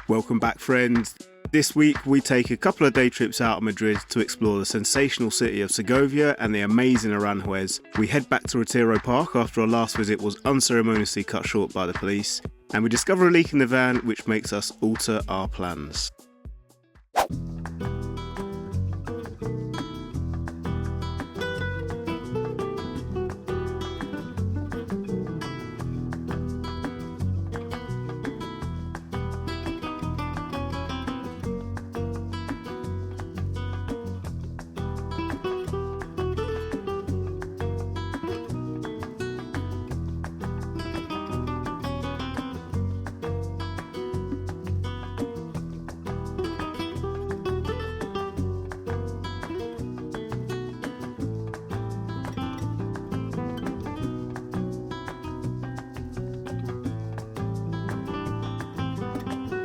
Welcome back, friends. This week we take a couple of day trips out of Madrid to explore the sensational city of Segovia and the amazing Aranjuez. We head back to Retiro Park after our last visit was unceremoniously cut short by the police, and we discover a leak in the van which makes us alter our plans.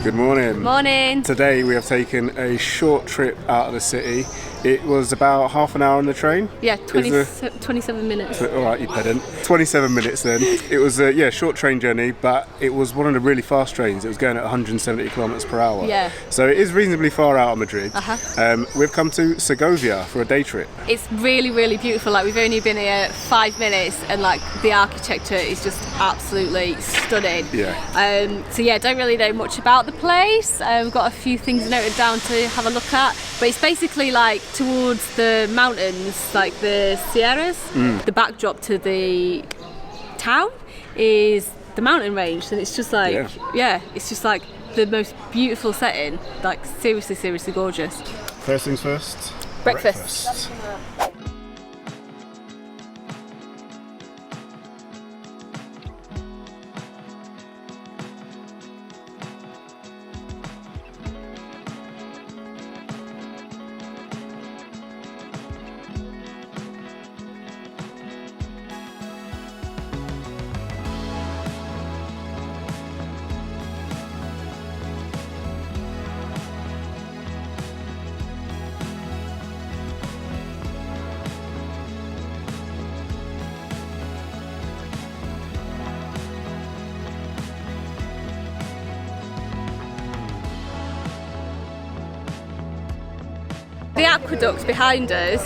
Good morning. Morning. Today we have taken a short trip out of the city. It was about half an hour on the train. Yeah, 27 minutes. Alright, you pedant. 27 minutes then. It was a short train journey, but it was one of the really fast trains. It was going at 170 kilometers per hour. Yeah. So it is reasonably far out of Madrid. Uh-huh. We've come to Segovia for a day trip. It's really, really beautiful. Like, we've only been here 5 minutes and like the architecture is just absolutely stunning. Yeah. So yeah, don't really know much about the place. We've got a few things noted down to have a look at, but it's basically like towards the mountains, like the Sierras. The backdrop to the town is the mountain range, and it's just like it's just like the most beautiful setting. Like seriously gorgeous. First things first. Breakfast. The aqueduct behind us,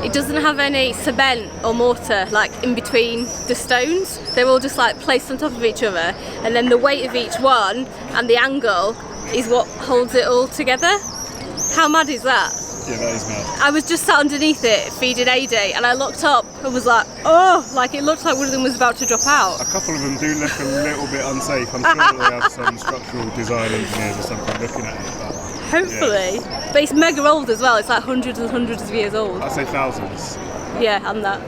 it doesn't have any cement or mortar like in between the stones. They're all just like placed on top of each other, and then the weight of each one and the angle is what holds it all together. How mad is that? Yeah, that is mad. I was just sat underneath it feeding AD, and I looked up and was like, oh, like it looked like one of them was about to drop out. A couple of them do look a little bit unsafe. I'm sure they have some structural design engineers or something looking at it. Hopefully. Yeah. But it's mega old as well. It's like hundreds and hundreds of years old. I'd say thousands. Yeah, and that.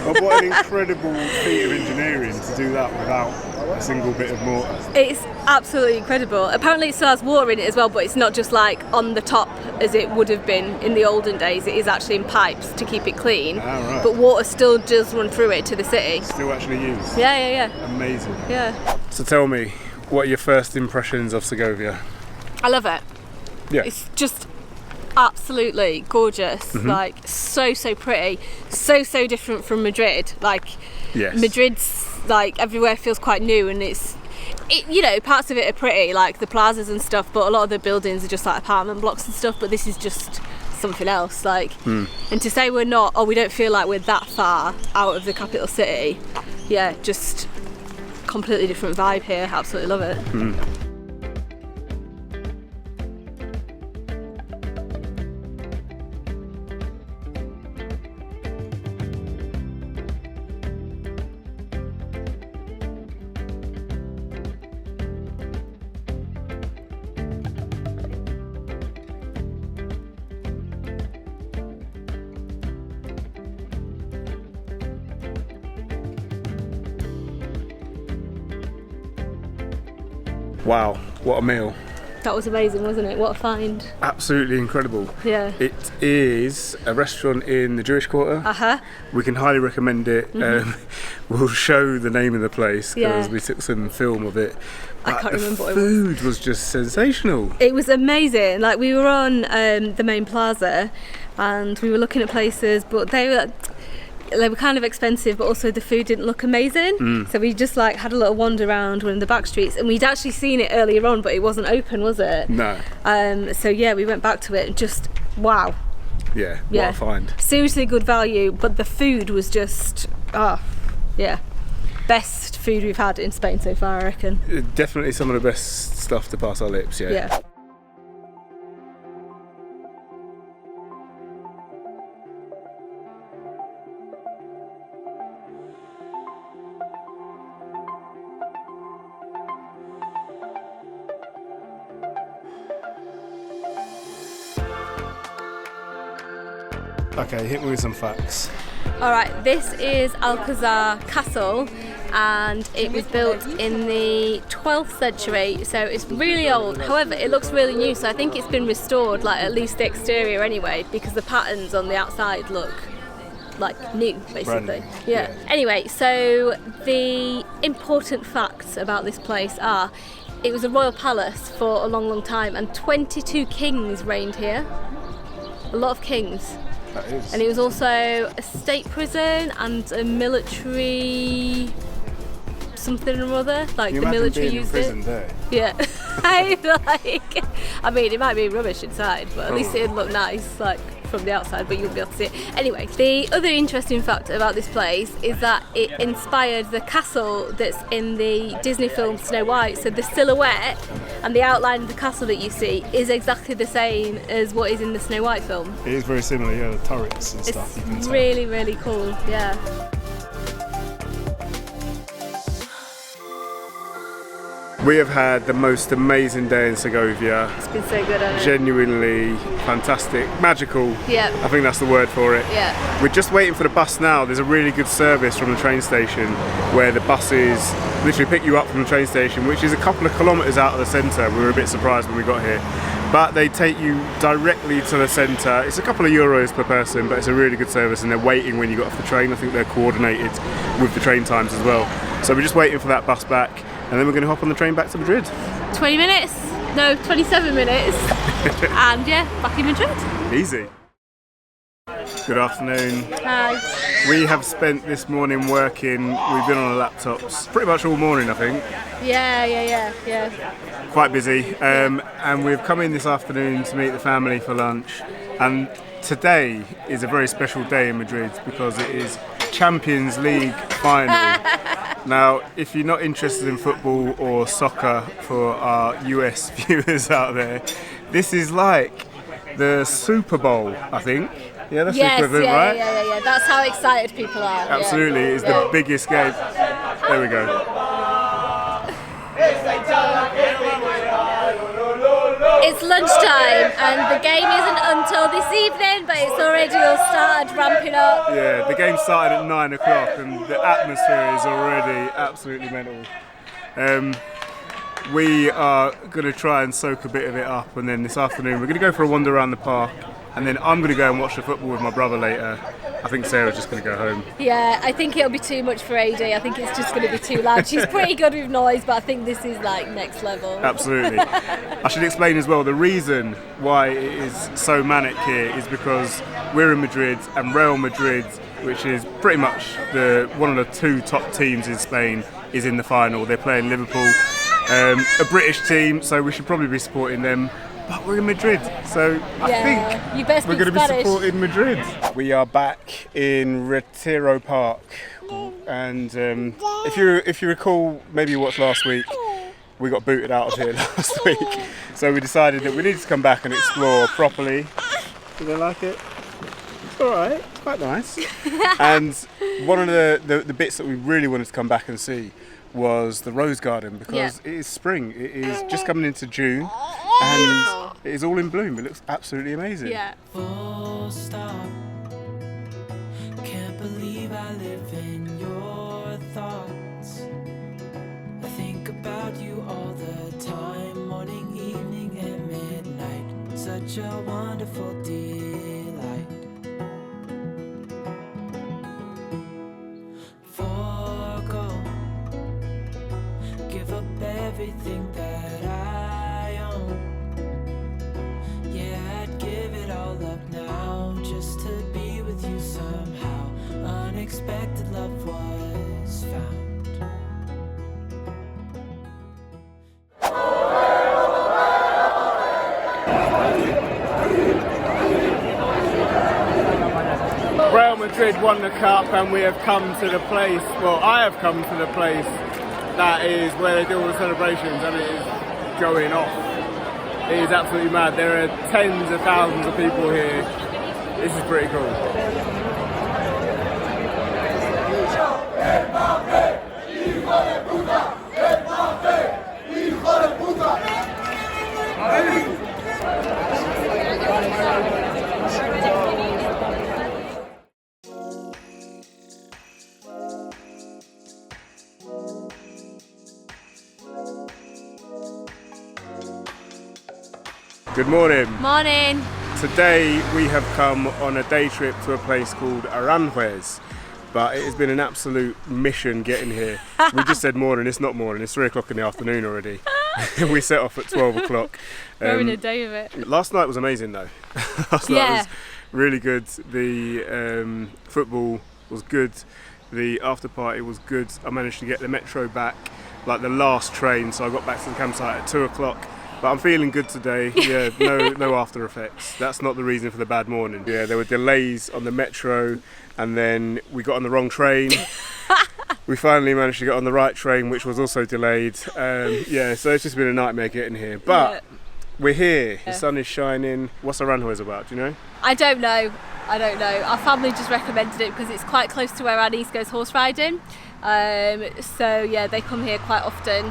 But what an incredible feat of engineering to do that without a single bit of mortar. It's absolutely incredible. Apparently it still has water in it as well, but it's not just like on the top as it would have been in the olden days. It is actually in pipes to keep it clean. Right. But water still does run through it to the city. Still actually used? Yeah. Amazing. Yeah. So tell me, what are your first impressions of Segovia? I love it. Yeah. It's just absolutely gorgeous. Like so pretty. So different from Madrid. Like Madrid's like everywhere feels quite new, and you know, parts of it are pretty, like the plazas and stuff, but a lot of the buildings are just like apartment blocks and stuff, but this is just something else. Like and to say we don't feel like we're that far out of the capital city, yeah, just completely different vibe here. Absolutely love it. Wow, what a meal. That was amazing, wasn't it? What a find. Absolutely incredible. Yeah. It is a restaurant in the Jewish Quarter. We can highly recommend it. We'll show the name of the place because we took some film of it. I can't remember what it was. The food was just sensational. It was amazing. Like, we were on the main plaza and we were looking at places, but they were they were kind of expensive, but also the food didn't look amazing. So we just like had a little wander around one of the back streets, and we'd actually seen it earlier on, but it wasn't open, was it? No. So yeah, we went back to it and just wow. Yeah, what a find. Seriously good value, but the food was just best food we've had in Spain so far, I reckon. Definitely some of the best stuff to pass our lips, yeah. Okay, hit me with some facts. Alright, this is Alcazar Castle, and it was built in the 12th century, so it's really old. However, it looks really new, so I think it's been restored, like at least the exterior anyway, because the patterns on the outside look like new, basically. Yeah. Anyway, so the important facts about this place are it was a royal palace for a long time, and 22 kings reigned here. A lot of kings. That is. And it was also a state prison and a military something or other. Like the military used it. There? Yeah. I mean, it might be rubbish inside, but at least it'd look nice, like from the outside, but you wouldn't be able to see it. Anyway, the other interesting fact about this place is that it inspired the castle that's in the Disney film Snow White. So the silhouette and the outline of the castle that you see is exactly the same as what is in the Snow White film. It is very similar, yeah, the turrets and stuff. It's really, really cool, yeah. We have had the most amazing day in Segovia. It's been so good, hasn't it? Genuinely fantastic, magical. Yeah. I think that's the word for it. Yeah. We're just waiting for the bus now. There's a really good service from the train station where the buses literally pick you up from the train station, which is a couple of kilometres out of the centre. We were a bit surprised when we got here. But they take you directly to the centre. It's a couple of euros per person, but it's a really good service, and they're waiting when you get off the train. I think they're coordinated with the train times as well. So we're just waiting for that bus back, and then we're going to hop on the train back to Madrid. 20 minutes? No, 27 minutes. And yeah, back in Madrid. Easy. Good afternoon. Hi. We have spent this morning working. We've been on our laptops pretty much all morning, I think. Yeah. Quite busy. And we've come in this afternoon to meet the family for lunch. And today is a very special day in Madrid because it is Champions League final. Now, if you're not interested in football or soccer for our US viewers out there, this is like the Super Bowl, I think. Yeah, that's the equivalent, right? Yeah. That's how excited people are. Absolutely, it's the biggest game. There we go. It's lunchtime and the game isn't until this evening, but it's already all started ramping up. Yeah, the game started at 9 o'clock and the atmosphere is already absolutely mental. We are going to try and soak a bit of it up, and then this afternoon we're going to go for a wander around the park, and then I'm going to go and watch the football with my brother later. I think Sarah's just going to go home. Yeah, I think it'll be too much for AD. I think it's just going to be too loud. She's pretty good with noise, but I think this is like next level. Absolutely. I should explain as well, the reason why it is so manic here is because we're in Madrid, and Real Madrid, which is pretty much one of the two top teams in Spain, is in the final. They're playing Liverpool, a British team, so we should probably be supporting them. But we're in Madrid, so I think we're going to be supporting Madrid. We are back in Retiro Park, and if you recall, maybe you watched last week, we got booted out of here last week. So we decided that we needed to come back and explore properly. Do they like it? It's all right. It's quite nice. And one of the bits that we really wanted to come back and see was the rose garden, because it is spring. It is just coming into June, and it is all in bloom. It looks absolutely amazing. Yeah. Full stop. Can't believe I live in your thoughts. I think about you all the time, morning, evening, and midnight. Such a wonderful delight. Forgo, give up everything that I own. Yeah, I'd give it all up now just to be with you somehow. Madrid won the cup and we have come to the place, well, I have come to the place that is where they do all the celebrations, and it is going off. It is absolutely mad. There are tens of thousands of people here. This is pretty cool. Good morning. Morning. Today we have come on a day trip to a place called Aranjuez, but it has been an absolute mission getting here. We just said morning, it's not morning, it's 3 o'clock in the afternoon already. We set off at 12 o'clock. We're having a day of it. Last night was amazing though. Last night was really good. The football was good. The after party was good. I managed to get the metro back, like the last train, so I got back to the campsite at 2 o'clock. But I'm feeling good today. Yeah, no after effects. That's not the reason for the bad morning. Yeah, there were delays on the metro, and then we got on the wrong train. We finally managed to get on the right train, which was also delayed. Yeah, so it's just been a nightmare getting here. But we're here. The sun is shining. What's Aranjuez about? Do you know? I don't know. Our family just recommended it because it's quite close to where our niece goes horse riding. So yeah, they come here quite often.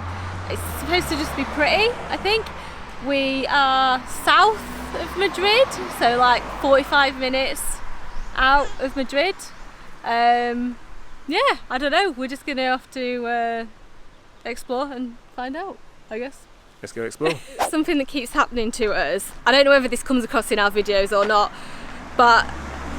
It's supposed to just be pretty, I think. We are south of Madrid, so like 45 minutes out of Madrid. Yeah, I don't know. We're just gonna have to explore and find out, I guess. Let's go explore. Something that keeps happening to us, I don't know whether this comes across in our videos or not, but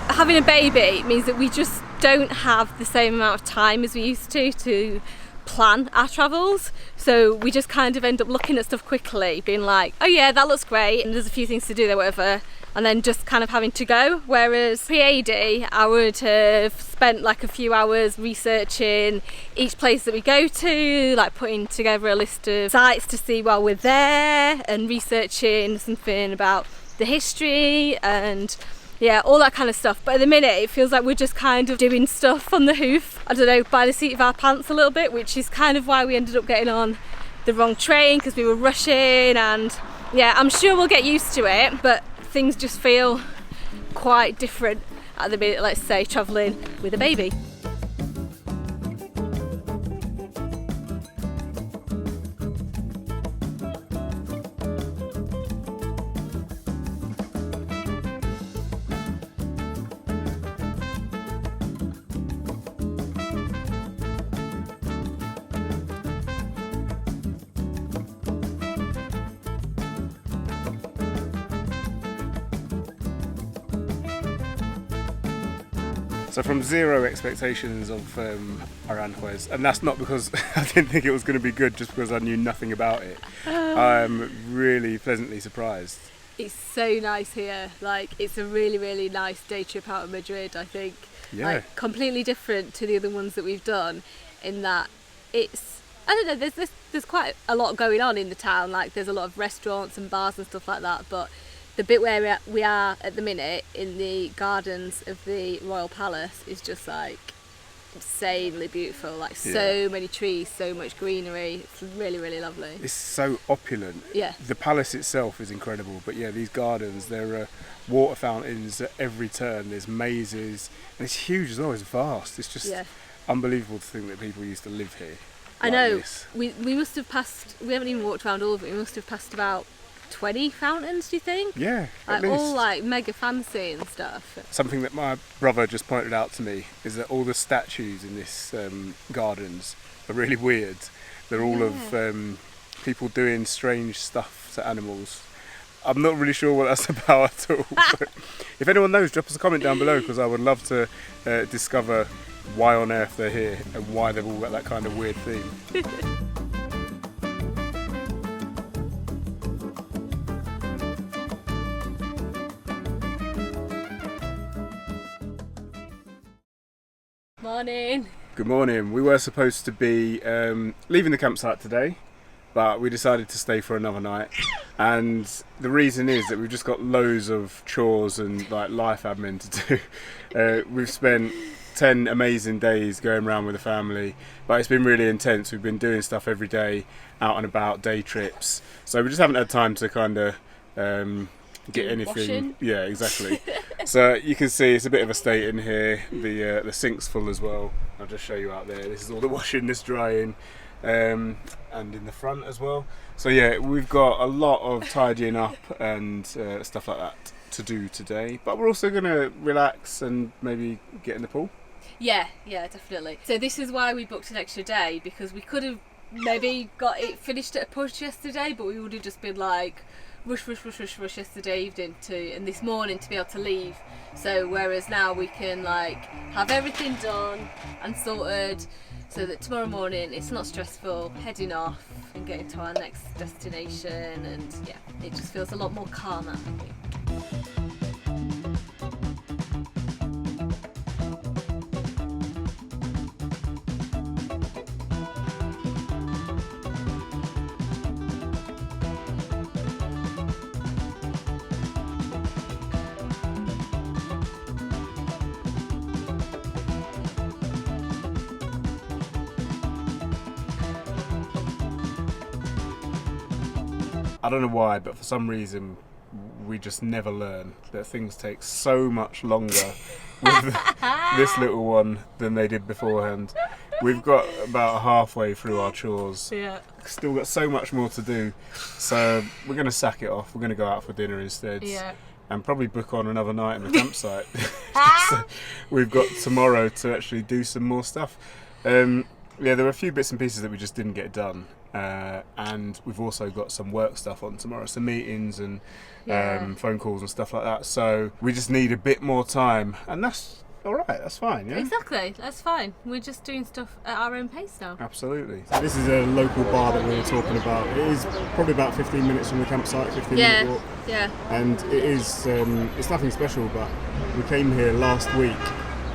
having a baby means that we just don't have the same amount of time as we used to plan our travels. So we just kind of end up looking at stuff quickly, being like, oh yeah, that looks great, and there's a few things to do there, whatever, and then just kind of having to go. Whereas pre-AD, I would have spent like a few hours researching each place that we go to, like putting together a list of sites to see while we're there, and researching something about the history and yeah, all that kind of stuff. But at the minute it feels like we're just kind of doing stuff on the hoof, I don't know, by the seat of our pants a little bit, which is kind of why we ended up getting on the wrong train, because we were rushing. And yeah, I'm sure we'll get used to it, but things just feel quite different at the minute, let's say, travelling with a baby. So from zero expectations of Aranjuez, and that's not because I didn't think it was going to be good, just because I knew nothing about it. I'm really pleasantly surprised. It's so nice here. Like, it's a really, really nice day trip out of Madrid, I think. Yeah. Like, completely different to the other ones that we've done, in that it's, I don't know, there's quite a lot going on in the town. Like, there's a lot of restaurants and bars and stuff like that, but the bit where we are at the minute in the gardens of the Royal Palace is just like insanely beautiful. Like so many trees, so much greenery. It's really, really lovely. It's so opulent. Yeah. The palace itself is incredible, but yeah, these gardens, there are water fountains at every turn. There's mazes, and it's huge as well. It's vast. It's just unbelievable to think that people used to live here. I know. We must have passed. We haven't even walked around all of it. We must have passed about 20 fountains, do you think? Yeah, like all like mega fancy and stuff. Something that my brother just pointed out to me is that all the statues in this gardens are really weird. They're all of people doing strange stuff to animals. I'm not really sure what that's about at all. But if anyone knows, drop us a comment down below, because I would love to discover why on earth they're here and why they've all got that kind of weird theme. Morning. Good morning. We were supposed to be leaving the campsite today, but we decided to stay for another night, and the reason is that we've just got loads of chores and like life admin to do. We've spent 10 amazing days going around with the family, but it's been really intense. We've been doing stuff every day, out and about, day trips, so we just haven't had time to kind of get anything. Washing. Yeah, exactly. So you can see it's a bit of a state in here. The sink's full as well. I'll just show you out there. This is all the washing, this drying, and in the front as well. So yeah, we've got a lot of tidying up and stuff like that to do today, but we're also going to relax and maybe get in the pool. Yeah, definitely. So this is why we booked an extra day, because we could have maybe got it finished at a push yesterday, but we would have just been like rush yesterday evening and this morning to be able to leave. So whereas now we can like have everything done and sorted, so that tomorrow morning it's not stressful heading off and getting to our next destination, and yeah, it just feels a lot more calmer, I think. I don't know why, but for some reason we just never learn that things take so much longer with this little one than they did beforehand. We've got about halfway through our chores. Yeah. Still got so much more to do. So we're going to sack it off. We're going to go out for dinner instead. Yeah. And probably book on another night in the campsite. So we've got tomorrow to actually do some more stuff. Yeah, there were a few bits and pieces that we just didn't get done. And we've also got some work stuff on tomorrow, some meetings and phone calls and stuff like that, so we just need a bit more time, and that's alright, that's fine. Yeah, Exactly, that's fine. We're just doing stuff at our own pace now. Absolutely. So this is a local bar that we were talking about. It is probably about 15 minutes from the campsite, 15-minute walk. Yeah. And it is it's nothing special, but we came here last week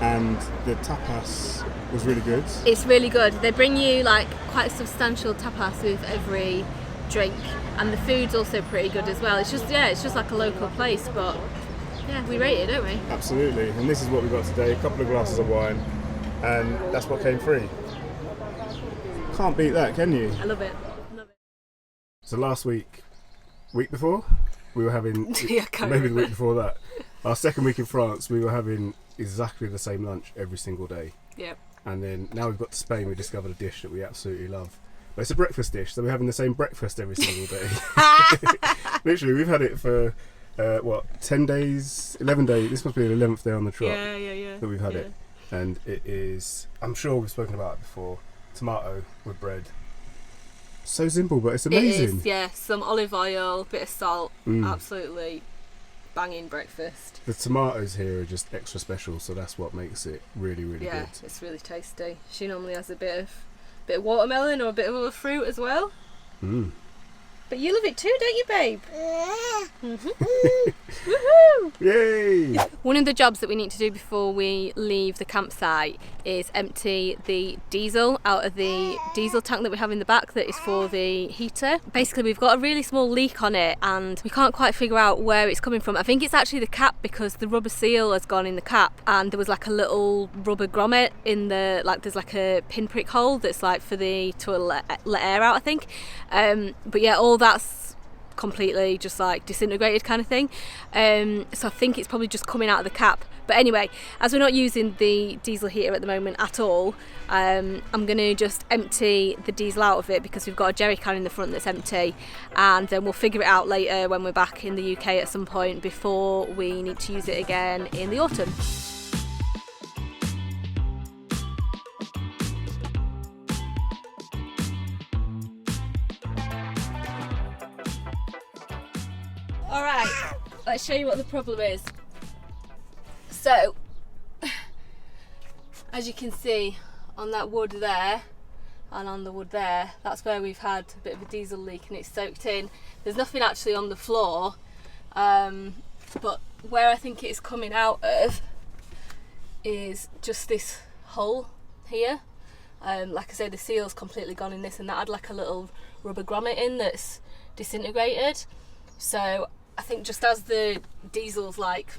and the tapas was really good. It's really good. They bring you like quite a substantial tapas with every drink, and the food's also pretty good as well. It's just like a local place, but yeah, we rate it, don't we? Absolutely. And this is what we got today, a couple of glasses of wine, and that's what came free. Can't beat that, can you? I love it. So last week before, we were having, Yeah, maybe the week before that, our second week in France, we were having exactly the same lunch every single day. Yep. And then now we've got to Spain, we discovered a dish that we absolutely love. But it's a breakfast dish, so we're having the same breakfast every single day. Literally, we've had it for 10 days, 11 days. This must be the 11th day on the trot that we've had it. And it is, I'm sure we've spoken about it before, tomato with bread. So simple, but it's amazing. It is, yeah. Some olive oil, bit of salt, absolutely banging breakfast. The tomatoes here are just extra special, so that's what makes it really, really good. Yeah, it's really tasty. She normally has a bit of watermelon or a bit of other fruit as well. But you love it too, don't you, babe? Woohoo! Yay! One of the jobs that we need to do before we leave the campsite is empty the diesel out of the diesel tank that we have in the back that is for the heater. Basically, we've got a really small leak on it and we can't quite figure out where it's coming from. I think it's actually the cap, because the rubber seal has gone in the cap and there was like a little rubber grommet in the, like there's like a pinprick hole that's like for to let air out, I think. But yeah, all that's completely just like disintegrated kind of thing, so I think it's probably just coming out of the cap. But anyway, as we're not using the diesel heater at the moment at all, I'm going to just empty the diesel out of it, because we've got a jerry can in the front that's empty, and then we'll figure it out later when we're back in the UK at some point before we need to use it again in the autumn. Alright, let's show you what the problem is. So, as you can see on that wood there and on the wood there, that's where we've had a bit of a diesel leak and it's soaked in. There's nothing actually on the floor, but where I think it's coming out of is just this hole here. Like I say, the seal's completely gone in this, and that had like a little rubber grommet in that's disintegrated. So I think just as the diesel's like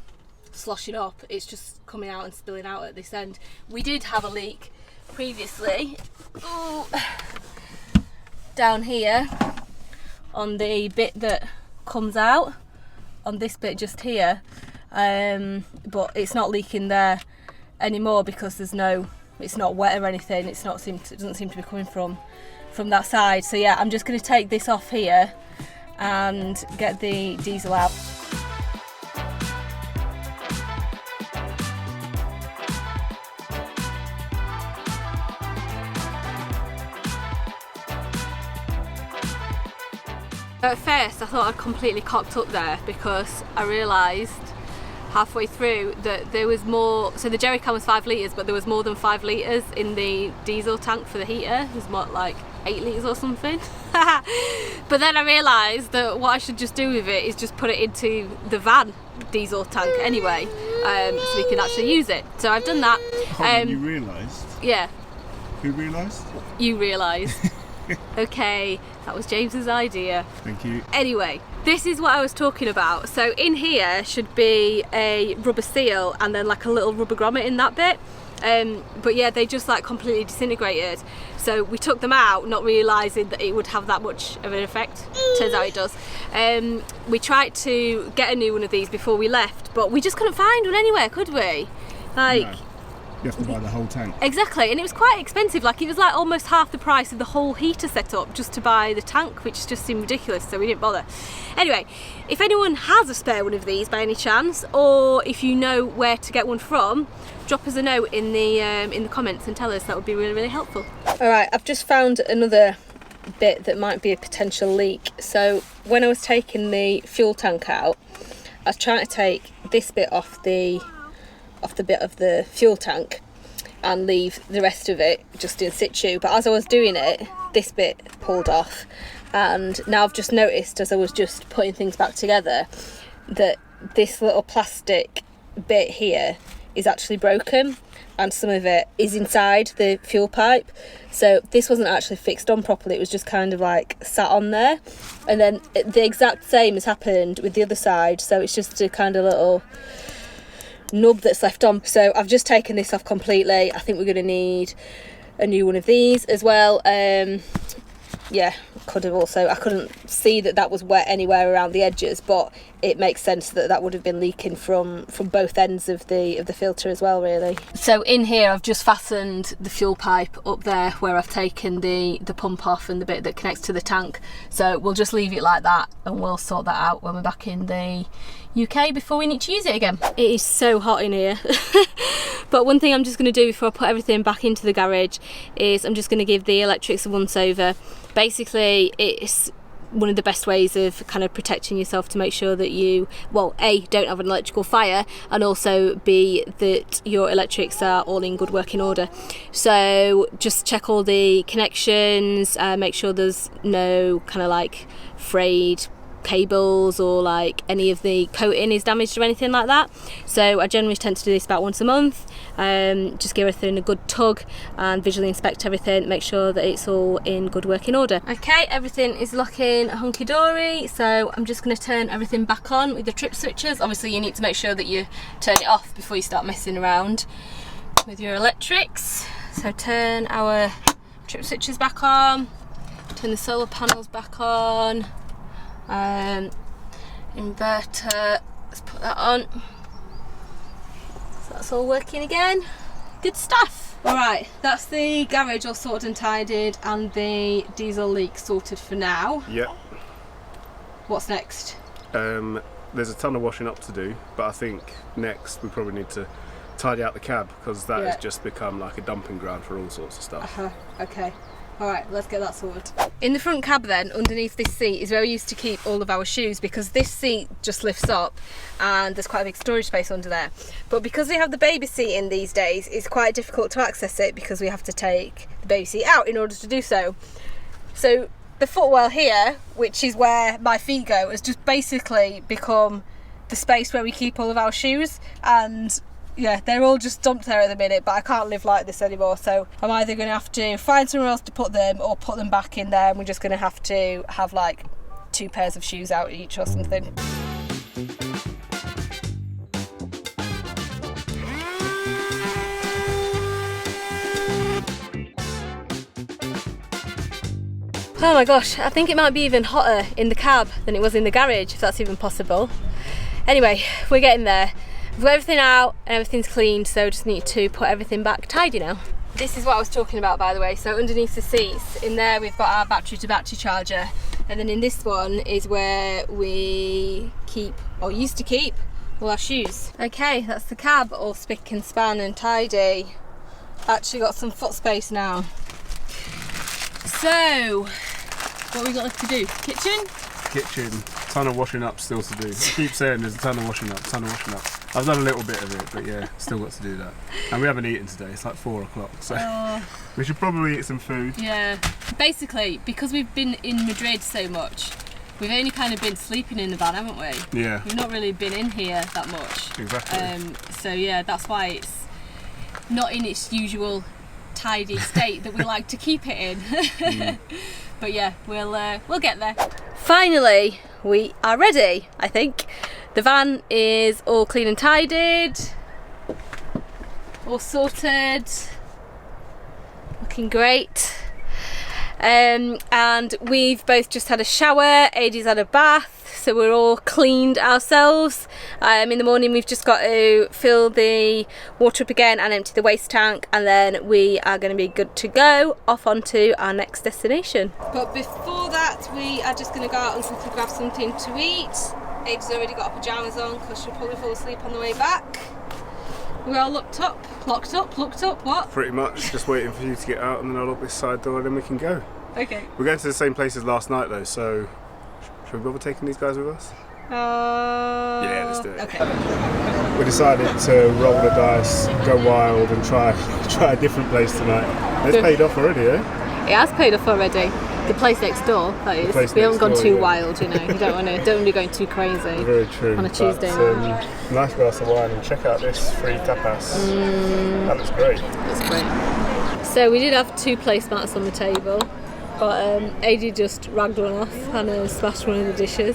sloshing up, it's just coming out and spilling out at this end. We did have a leak previously. Ooh. Down here on the bit that comes out, on this bit just here, but it's not leaking there anymore because it's not wet or anything. It doesn't seem to be coming from that side. So yeah, I'm just going to take this off here and get the diesel out. At first I thought I'd completely cocked up there because I realised halfway through that there was more, so the jerry can was 5 litres, but there was more than 5 litres in the diesel tank for the heater. There's more like 8 litres or something. But then I realised that what I should just do with it is just put it into the van diesel tank anyway, so we can actually use it. So I've done that. You realised? Yeah. Who realised? You realised. Okay, that was James's idea. Thank you. Anyway, this is what I was talking about. So in here should be a rubber seal and then like a little rubber grommet in that bit. But yeah, they just like completely disintegrated. So we took them out, not realising that it would have that much of an effect. Turns out it does. We tried to get a new one of these before we left, but we just couldn't find one anywhere, could we? Like. No. You have to buy the whole tank. Exactly, and it was quite expensive. Like it was like almost half the price of the whole heater setup just to buy the tank, which just seemed ridiculous, so we didn't bother. Anyway, if anyone has a spare one of these by any chance, or if you know where to get one from, drop us a note in the comments and tell us. That would be really, really helpful. Alright, I've just found another bit that might be a potential leak. So when I was taking the fuel tank out, I was trying to take this bit off the bit of the fuel tank and leave the rest of it just in situ, but as I was doing it, this bit pulled off, and now I've just noticed as I was just putting things back together that this little plastic bit here is actually broken and some of it is inside the fuel pipe. So this wasn't actually fixed on properly, it was just kind of like sat on there, and then the exact same has happened with the other side, so it's just a kind of little nub that's left on. So I've just taken this off completely. I think we're going to need a new one of these as well. Yeah, I couldn't see that was wet anywhere around the edges, but it makes sense that would have been leaking from both ends of the filter as well, really. So in here I've just fastened the fuel pipe up there where I've taken the pump off and the bit that connects to the tank. So we'll just leave it like that and we'll sort that out when we're back in the UK before we need to use it again. It is so hot in here. But one thing I'm just going to do before I put everything back into the garage is I'm just going to give the electrics a once over. Basically, it's one of the best ways of kind of protecting yourself to make sure that you, well, A, don't have an electrical fire, and also B, that your electrics are all in good working order. So just check all the connections, make sure there's no kind of like frayed cables or like any of the coating is damaged or anything like that. So I generally tend to do this about once a month. Just give everything a good tug and visually inspect everything, make sure that it's all in good working order. Okay, everything is looking hunky-dory, so I'm just going to turn everything back on with the trip switches. Obviously you need to make sure that you turn it off before you start messing around with your electrics. So turn our trip switches back on, turn the solar panels back on, inverter, let's put that on. So that's all working again. Good stuff. Alright, that's the garage all sorted and tidied and the diesel leak sorted for now. Yep. What's next? There's a ton of washing up to do, but I think next we probably need to tidy out the cab because that has just become like a dumping ground for all sorts of stuff. Okay. Alright, let's get that sorted. In the front cab then, underneath this seat, is where we used to keep all of our shoes, because this seat just lifts up and there's quite a big storage space under there. But because we have the baby seat in these days, it's quite difficult to access it because we have to take the baby seat out in order to do so. So the footwell here, which is where my feet go, has just basically become the space where we keep all of our shoes, and yeah, they're all just dumped there at the minute, but I can't live like this anymore, so I'm either going to have to find somewhere else to put them or put them back in there, and we're just going to have like 2 pairs of shoes out each or something. Oh my gosh, I think it might be even hotter in the cab than it was in the garage, if that's even possible. Anyway, we're getting there. We've got everything out and everything's cleaned, so just need to put everything back tidy now. This is what I was talking about, by the way. So underneath the seats, in there we've got our battery to battery charger, and then in this one is where we keep, or used to keep, all our shoes. Okay, that's the cab, all spick and span and tidy. Actually got some foot space now. So, what have we got left to do? Kitchen? Kitchen. Ton of washing up still to do. I keep saying there's a ton of washing up, I've done a little bit of it, but yeah, still got to do that. And we haven't eaten today, it's like 4 o'clock, so we should probably eat some food. Yeah. Basically, because we've been in Madrid so much, we've only kind of been sleeping in the van, haven't we? Yeah. We've not really been in here that much. Exactly. So yeah, that's why it's not in its usual tidy state that we like to keep it in. But yeah, we'll get there. Finally, we are ready, I think. The van is all clean and tidied, all sorted, looking great. And we've both just had a shower, Adie's had a bath, so we're all cleaned ourselves. In the morning we've just got to fill the water up again and empty the waste tank, and then we are going to be good to go off onto our next destination. But before that, we are just going to go out and quickly grab something to eat. Adie's already got her pyjamas on because she'll probably fall asleep on the way back. We're all looked up, what? Pretty much, just waiting for you to get out and then I'll lock this side door and then we can go. Okay. We're going to the same place as last night though, so should we bother taking these guys with us? Yeah, let's do it. Okay. We decided to roll the dice, go wild and try a different place tonight. It's paid off already, eh? It has paid off already. The place next door, that is. We haven't gone too wild, you know. You don't want to be going too crazy. Very true. On a Tuesday night. Nice glass of wine, and check out this free tapas. That looks great. That's great. So we did have 2 placemats on the table, but Adie just ragged one off and smashed one of the dishes.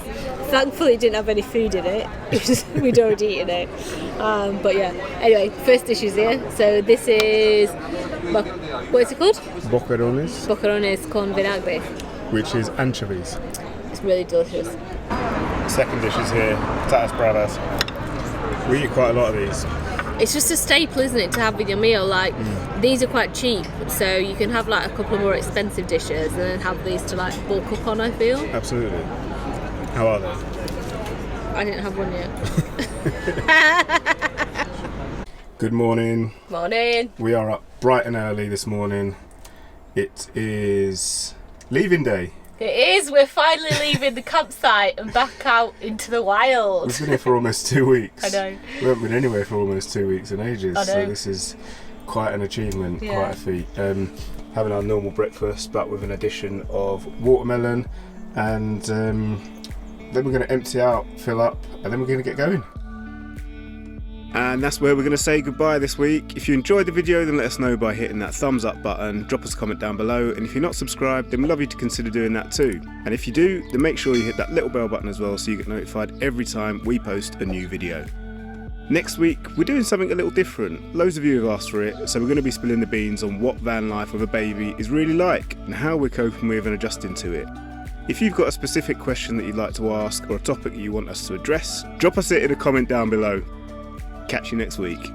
Thankfully it didn't have any food in it. We'd already eaten it. But yeah, anyway, first dish is here. So this is, what is it called? Boquerones. Boquerones con vinagre. Which is anchovies. It's really delicious. Second dish is here, patatas bravas. We eat quite a lot of these. It's just a staple, isn't it, to have with your meal? Like, these are quite cheap, so you can have like a couple of more expensive dishes and then have these to like bulk up on, I feel. Absolutely. How are they? I didn't have one yet. Good morning. Morning. We are up bright and early this morning. It is leaving day. It is. We're finally leaving the campsite and back out into the wild. We've been here for almost 2 weeks. I know. We haven't been anywhere for almost 2 weeks in ages. I know. So this is quite an achievement, quite a feat. Having our normal breakfast, but with an addition of watermelon, and then we're going to empty out, fill up, and then we're going to get going. And that's where we're going to say goodbye this week. If you enjoyed the video, then let us know by hitting that thumbs up button, drop us a comment down below, and if you're not subscribed, then we'd love you to consider doing that too. And if you do, then make sure you hit that little bell button as well so you get notified every time we post a new video. Next week, we're doing something a little different. Loads of you have asked for it, so we're going to be spilling the beans on what van life with a baby is really like and how we're coping with and adjusting to it. If you've got a specific question that you'd like to ask or a topic you want us to address, drop us it in a comment down below. Catch you next week.